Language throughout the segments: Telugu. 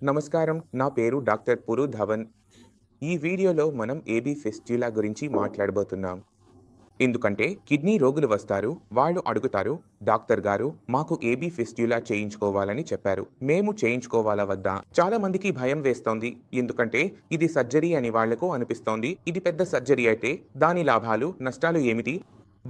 నమస్కారం. నా పేరు డాక్టర్ పురు ధవన్. ఈ వీడియోలో మనం ఏబీ ఫిస్ట్యులా గురించి మాట్లాడబోతున్నాం. ఎందుకంటే కిడ్నీ రోగులు వస్తారు. వాళ్ళు అడుగుతారు, డాక్టర్ గారు మాకు ఏబీ ఫిస్ట్యులా చేయించుకోవాలని చెప్పారు. మేము చేయించుకోవాలా వద్దా? చాలా మందికి భయం వేస్తోంది. ఎందుకంటే ఇది సర్జరీ అని వాళ్లకు అనిపిస్తోంది. ఇది పెద్ద సర్జరీ అయితే దాని లాభాలు, నష్టాలు ఏమిటి?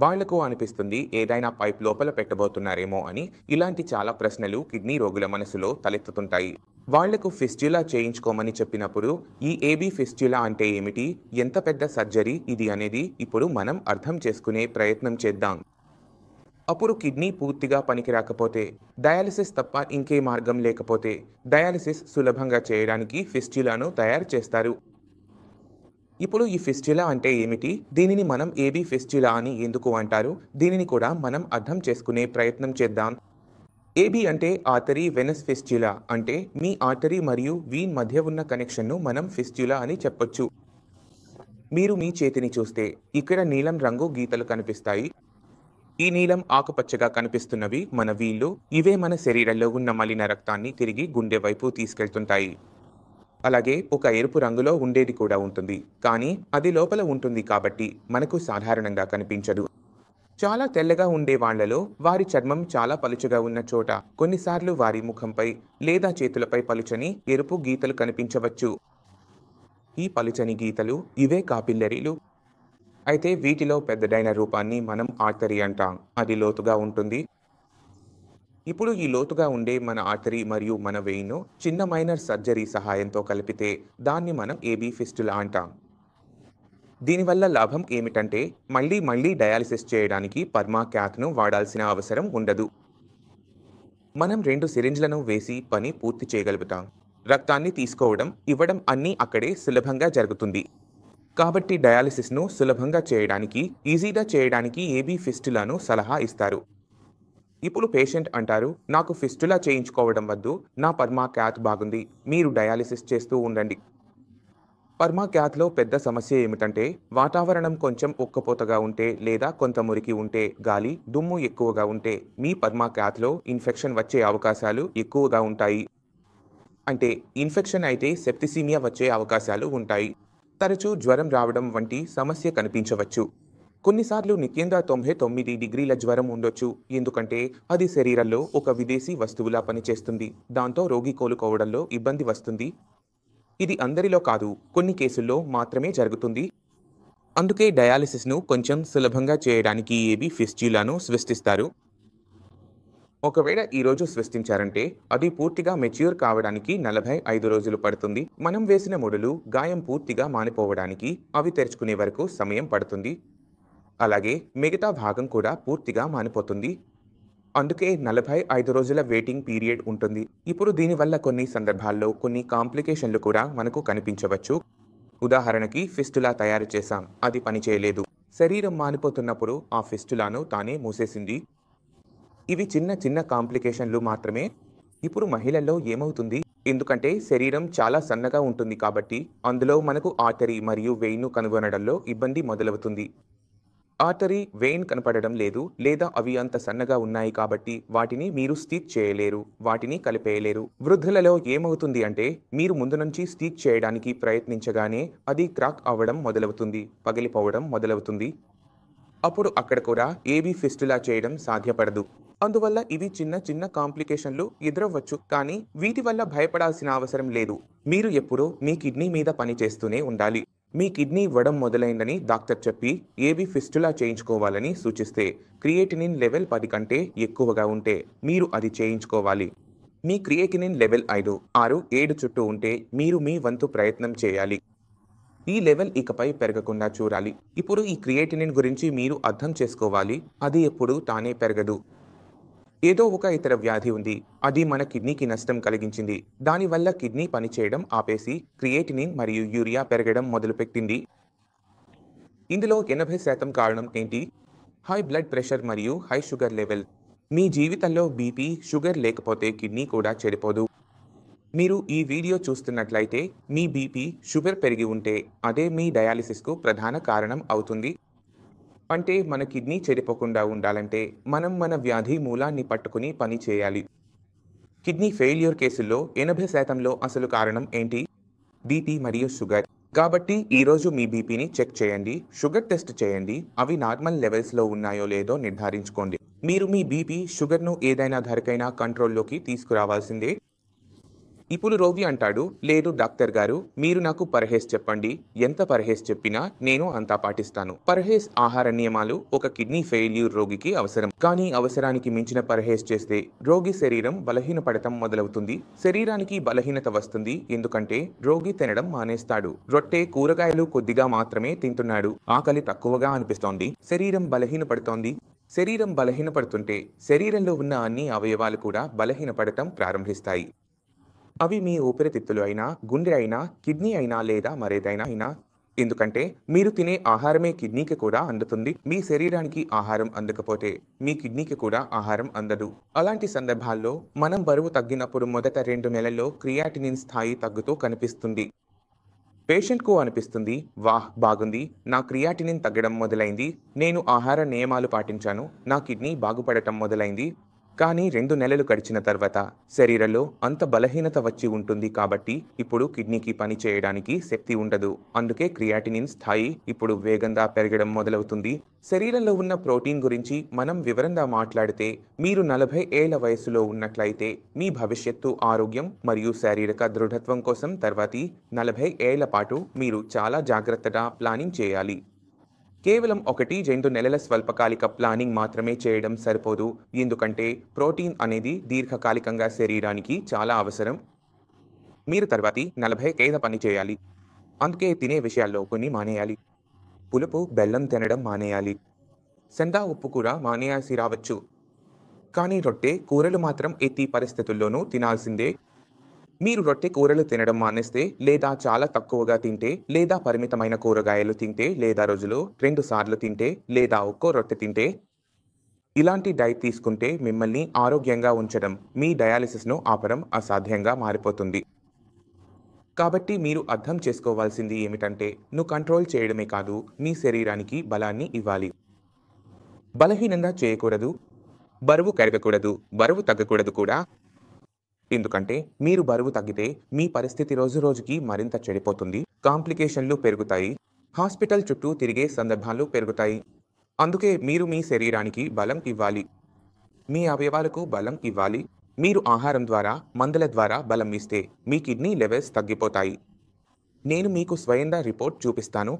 వాళ్లకు అనిపిస్తుంది ఏదైనా పైప్ లోపల పెట్టబోతున్నారేమో అని. ఇలాంటి చాలా ప్రశ్నలు కిడ్నీ రోగుల మనసులో తలెత్తుతుంటాయి. వాళ్లకు ఫిస్ట్యులా చేయించుకోమని చెప్పినప్పుడు ఈ ఏబీ ఫిస్ట్యులా అంటే ఏమిటి, ఎంత పెద్ద సర్జరీ ఇది అనేది ఇప్పుడు మనం అర్థం చేసుకునే ప్రయత్నం చేద్దాం. అప్పుడు కిడ్నీ పూర్తిగా పనికిరాకపోతే, డయాలిసిస్ తప్ప ఇంకే మార్గం లేకపోతే, డయాలిసిస్ సులభంగా చేయడానికి ఫిస్ట్యులాను తయారు చేస్తారు. ఇప్పుడు ఈ ఫిస్ట్యులా అంటే ఏమిటి, దీనిని మనం ఏబీ ఫిస్ట్యులా అని ఎందుకు అంటారు, దీనిని కూడా మనం అర్థం చేసుకునే ప్రయత్నం చేద్దాం. ఏబీ అంటే ఆర్టరీ వెనస్ ఫిస్ట్యులా, అంటే మీ ఆర్టరీ మరియు వీన్ మధ్య ఉన్న కనెక్షన్ను మనం ఫిస్ట్యులా అని చెప్పొచ్చు. మీరు మీ చేతిని చూస్తే ఇక్కడ నీలం రంగు గీతలు కనిపిస్తాయి. ఈ నీలం ఆకుపచ్చగా కనిపిస్తున్నవి మన వీళ్ళు. ఇవే మన శరీరంలో ఉన్న మలిన రక్తాన్ని తిరిగి గుండె వైపు తీసుకెళ్తుంటాయి. అలాగే ఒక ఎరుపు రంగులో ఉండేది కూడా ఉంటుంది, కానీ అది లోపల ఉంటుంది కాబట్టి మనకు సాధారణంగా కనిపించదు. చాలా తెల్లగా ఉండే వాళ్లలో వారి చర్మం చాలా పలుచగా ఉన్న చోట కొన్నిసార్లు వారి ముఖంపై లేదా చేతులపై పలుచని ఎరుపు గీతలు కనిపించవచ్చు. ఈ పలుచని గీతలు ఇవే కాపిల్లరీలు. అయితే వీటిలో పెద్దదైన రూపాన్ని మనం ఆర్టరీ అంటాం. అది లోతుగా ఉంటుంది. ఇప్పుడు ఈ లోతుగా ఉండే మన ఆర్టరీ మరియు మన వెయిన్ను చిన్న మైనర్ సర్జరీ సహాయంతో కలిపితే దాన్ని మనం ఏబీ ఫిస్టులా అంటాం. దీనివల్ల లాభం ఏమిటంటే మళ్ళీ డయాలిసిస్ చేయడానికి పర్మా క్యాత్ను వాడాల్సిన అవసరం ఉండదు. మనం 2 సిరింజ్లను వేసి పని పూర్తి చేయగలుగుతాం. రక్తాన్ని తీసుకోవడం, ఇవ్వడం అన్నీ అక్కడే సులభంగా జరుగుతుంది. కాబట్టి డయాలిసిస్ను సులభంగా చేయడానికి, ఈజీగా చేయడానికి ఏబీ ఫిస్టులాను సలహా ఇస్తారు. ఇప్పుడు పేషెంట్ అంటారు, నాకు ఫిస్టులా చేయించుకోవడం వద్దు, నా పర్మా క్యాత్ బాగుంది, మీరు డయాలిసిస్ చేస్తూ ఉండండి. పర్మా క్యాత్లో పెద్ద సమస్య ఏమిటంటే వాతావరణం కొంచెం ఉక్కపోతగా ఉంటే లేదా కొంత మురికి ఉంటే, గాలి, దుమ్ము ఎక్కువగా ఉంటే మీ పర్మా క్యాత్లో ఇన్ఫెక్షన్ వచ్చే అవకాశాలు ఎక్కువగా ఉంటాయి. అంటే ఇన్ఫెక్షన్ అయితే సెప్టిసిమియా వచ్చే అవకాశాలు ఉంటాయి. తరచూ జ్వరం రావడం వంటి సమస్య కనిపించవచ్చు. కొన్నిసార్లు నిత్యంగా 99 డిగ్రీల జ్వరం ఉండొచ్చు, ఎందుకంటే అది శరీరంలో ఒక విదేశీ వస్తువులా పనిచేస్తుంది. దాంతో రోగి కోలుకోవడంలో ఇబ్బంది వస్తుంది. ఇది అందరిలో కాదు, కొన్ని కేసుల్లో మాత్రమే జరుగుతుంది. అందుకే డయాలిసిస్ను కొంచెం సులభంగా చేయడానికి ఏబీ ఫిస్ట్యులాను సృష్టిస్తారు. ఒకవేళ ఈరోజు సృష్టించారంటే అది పూర్తిగా మెచ్యూర్ కావడానికి 45 రోజులు పడుతుంది. మనం వేసిన ముడులు, గాయం పూర్తిగా మానిపోవడానికి అవి తెరుచుకునే వరకు సమయం పడుతుంది. అలాగే మిగతా భాగం కూడా పూర్తిగా మానిపోతుంది. అందుకే 45 రోజుల వెయిటింగ్ పీరియడ్ ఉంటుంది. ఇప్పుడు దీనివల్ల కొన్ని సందర్భాల్లో కొన్ని కాంప్లికేషన్లు కూడా మనకు కనిపించవచ్చు. ఉదాహరణకి ఫిస్టులా తయారు చేశాం, అది పనిచేయలేదు. శరీరం మానిపోతున్నప్పుడు ఆ ఫిస్టులాను తానే మూసేసింది. ఇవి చిన్న కాంప్లికేషన్లు మాత్రమే. ఇప్పుడు మహిళల్లో ఏమవుతుంది, ఎందుకంటే శరీరం చాలా సన్నగా ఉంటుంది కాబట్టి అందులో మనకు ఆర్టరీ మరియు వెయిన్ను కనుగొనడంలో ఇబ్బంది మొదలవుతుంది. ఆర్టరీ, వెయిన్ కనపడడం లేదు, లేదా అవి అంత సన్నగా ఉన్నాయి కాబట్టి వాటిని మీరు స్టిచ్ చేయలేరు, వాటిని కలిపేయలేరు. వృద్ధులలో ఏమవుతుంది అంటే మీరు ముందు నుంచి స్టిచ్ చేయడానికి ప్రయత్నించగానే అది క్రాక్ అవ్వడం మొదలవుతుంది, పగిలిపోవడం మొదలవుతుంది. అప్పుడు అక్కడ కూడా ఏబీ ఫిస్టులా చేయడం సాధ్యపడదు. అందువల్ల ఇవి చిన్న కాంప్లికేషన్లు ఎదురవ్వచ్చు, కానీ వీటి వల్ల భయపడాల్సిన అవసరం లేదు. మీరు ఎప్పుడూ మీ కిడ్నీ మీద పని చేస్తూనే ఉండాలి. మీ కిడ్నీ ఇవ్వడం మొదలైందని డాక్టర్ చెప్పి ఏబీ ఫిస్టులా చేయించుకోవాలని సూచిస్తే, క్రియేటినిన్ లెవెల్ 10 కంటే ఎక్కువగా ఉంటే మీరు అది చేయించుకోవాలి. మీ క్రియేటినిన్ లెవెల్ 5, 6, 7 చుట్టూ ఉంటే మీరు మీ వంతు ప్రయత్నం చేయాలి. ఈ లెవెల్ ఇకపై పెరగకుండా చూడాలి. ఇప్పుడు ఈ క్రియేటినిన్ గురించి మీరు అర్థం చేసుకోవాలి. అది ఎప్పుడు తానే పెరగదు. ఏదో ఒక ఇతర వ్యాధి ఉంది, అది మన కిడ్నీకి నష్టం కలిగించింది. దానివల్ల కిడ్నీ పనిచేయడం ఆపేసి క్రియేటినిన్ మరియు యూరియా పెరగడం మొదలుపెట్టింది. ఇందులో 80% కారణం ఏంటి? హై బ్లడ్ ప్రెషర్ మరియు హై షుగర్ లెవెల్. మీ జీవితంలో బీపీ, షుగర్ లేకపోతే కిడ్నీ కూడా చెడిపోదు. మీరు ఈ వీడియో చూస్తున్నట్లయితే మీ బీపీ, షుగర్ పెరిగి ఉంటే అదే మీ డయాలిసిస్కు ప్రధాన కారణం అవుతుంది. అంటే మన కిడ్నీ చెడిపోకుండా ఉండాలంటే మనం మన వ్యాధి మూలాన్ని పట్టుకుని పని చేయాలి. కిడ్నీ ఫెయిల్యూర్ కేసుల్లో 80% అసలు కారణం ఏంటి? బీపీ మరియు షుగర్. కాబట్టి ఈరోజు మీ బీపీని చెక్ చేయండి, షుగర్ టెస్ట్ చేయండి. అవి నార్మల్ లెవెల్స్లో ఉన్నాయో లేదో నిర్ధారించుకోండి. మీరు మీ బీపీ, షుగర్ను ఏదైనా ధరకైనా కంట్రోల్లోకి తీసుకురావాల్సిందే. ఇప్పుడు రోగి అంటాడు, లేదు డాక్టర్ గారు, మీరు నాకు పర్హేజ్ చెప్పండి. ఎంత పర్హేజ్ చెప్పినా నేను అంతా పాటిస్తాను. పర్హేజ్ ఆహార నియమాలు ఒక కిడ్నీ ఫెయిల్యూర్ రోగికి అవసరం. కానీ అవసరానికి మించిన పర్హేజ్ చేస్తే రోగి శరీరం బలహీనపడటం మొదలవుతుంది. శరీరానికి బలహీనత వస్తుంది, ఎందుకంటే రోగి తినడం మానేస్తాడు. రొట్టె, కూరగాయలు కొద్దిగా మాత్రమే తింటున్నాడు. ఆకలి తక్కువగా అనిపిస్తోంది. శరీరం బలహీనపడుతోంది. శరీరం బలహీనపడుతుంటే శరీరంలో ఉన్న అన్ని అవయవాలు కూడా బలహీనపడటం ప్రారంభిస్తాయి. అవి మీ ఊపిరితిత్తులు అయినా, గుండె అయినా, కిడ్నీ అయినా లేదా మరేదైనా అయినా. ఎందుకంటే మీరు తినే ఆహారమే కిడ్నీకి కూడా అందుతుంది. మీ శరీరానికి ఆహారం అందకపోతే మీ కిడ్నీకి కూడా ఆహారం అందదు. అలాంటి సందర్భాల్లో మనం బరువు తగ్గినప్పుడు మొదట 2 నెలల్లో క్రియాటినిన్ స్థాయి తగ్గుతూ కనిపిస్తుంది. పేషెంట్కు అనిపిస్తుంది, వాహ్ బాగుంది, నా క్రియాటినిన్ తగ్గడం మొదలైంది, నేను ఆహార నియమాలు పాటించాను, నా కిడ్నీ బాగుపడటం మొదలైంది. కానీ 2 నెలలు గడిచిన తర్వాత శరీరంలో అంత బలహీనత వచ్చి ఉంటుంది కాబట్టి ఇప్పుడు కిడ్నీకి పని చేయడానికి శక్తి ఉండదు. అందుకే క్రియాటినిన్ స్థాయి ఇప్పుడు వేగంగా పెరగడం మొదలవుతుంది. శరీరంలో ఉన్న ప్రోటీన్ గురించి మనం వివరంగా మాట్లాడితే, మీరు 40 ఏళ్ల వయసులో ఉన్నట్లయితే మీ భవిష్యత్తు ఆరోగ్యం మరియు శారీరక దృఢత్వం కోసం తర్వాతి 40 ఏళ్ల పాటు మీరు చాలా జాగ్రత్తగా ప్లానింగ్ చేయాలి. కేవలం 1-2 నెలల స్వల్పకాలిక ప్లానింగ్ మాత్రమే చేయడం సరిపోదు, ఎందుకంటే ప్రోటీన్ అనేది దీర్ఘకాలికంగా శరీరానికి చాలా అవసరం. మీరు తర్వాతి 40 ఏళ్ల పని చేయాలి. అందుకే తినే విషయాల్లో కొన్ని మానేయాలి. పులుపు, బెల్లం తినడం మానేయాలి. సెందా ఉప్పు కూడా మానేయాల్సి రావచ్చు. కానీ రొట్టె, కూరలు మాత్రం ఎట్టి పరిస్థితుల్లోనూ తినాల్సిందే. మీరు రొట్టె, కూరలు తినడం మానేస్తే, లేదా చాలా తక్కువగా తింటే, లేదా పరిమితమైన కూరగాయలు తింటే, లేదా రోజులో 2 సార్లు తింటే, లేదా ఒక్కో రొట్టె తింటే, ఇలాంటి డైట్ తీసుకుంటే మిమ్మల్ని ఆరోగ్యంగా ఉంచడం, మీ డయాలిసిస్ను ఆపడం అసాధ్యంగా మారిపోతుంది. కాబట్టి మీరు అర్థం చేసుకోవాల్సింది ఏమిటంటే, నువ్వు కంట్రోల్ చేయడమే కాదు, మీ శరీరానికి బలాన్ని ఇవ్వాలి. బలహీనంగా చేయకూడదు, బరువు కరగకూడదు, బరువు తగ్గకూడదు కూడా. ఎందుకంటే మీరు బరువు తగ్గితే మీ పరిస్థితి రోజురోజుకి మరింత చెడిపోతుంది. కాంప్లికేషన్లు పెరుగుతాయి. హాస్పిటల్ చుట్టూ తిరిగే సందర్భాలు పెరుగుతాయి. అందుకే మీరు మీ శరీరానికి బలం ఇవ్వాలి. మీ అవయవాలకు బలం ఇవ్వాలి. మీరు ఆహారం ద్వారా, మందుల ద్వారా బలం ఇస్తే మీ కిడ్నీ లెవెల్స్ తగ్గిపోతాయి. నేను మీకు స్వయంగా రిపోర్ట్ చూపిస్తాను.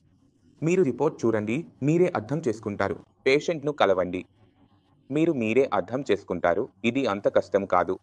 మీరు రిపోర్ట్ చూడండి, మీరే అర్థం చేసుకుంటారు. పేషెంట్ను కలవండి. మీరే అర్థం చేసుకుంటారు. ఇది అంత కష్టం కాదు.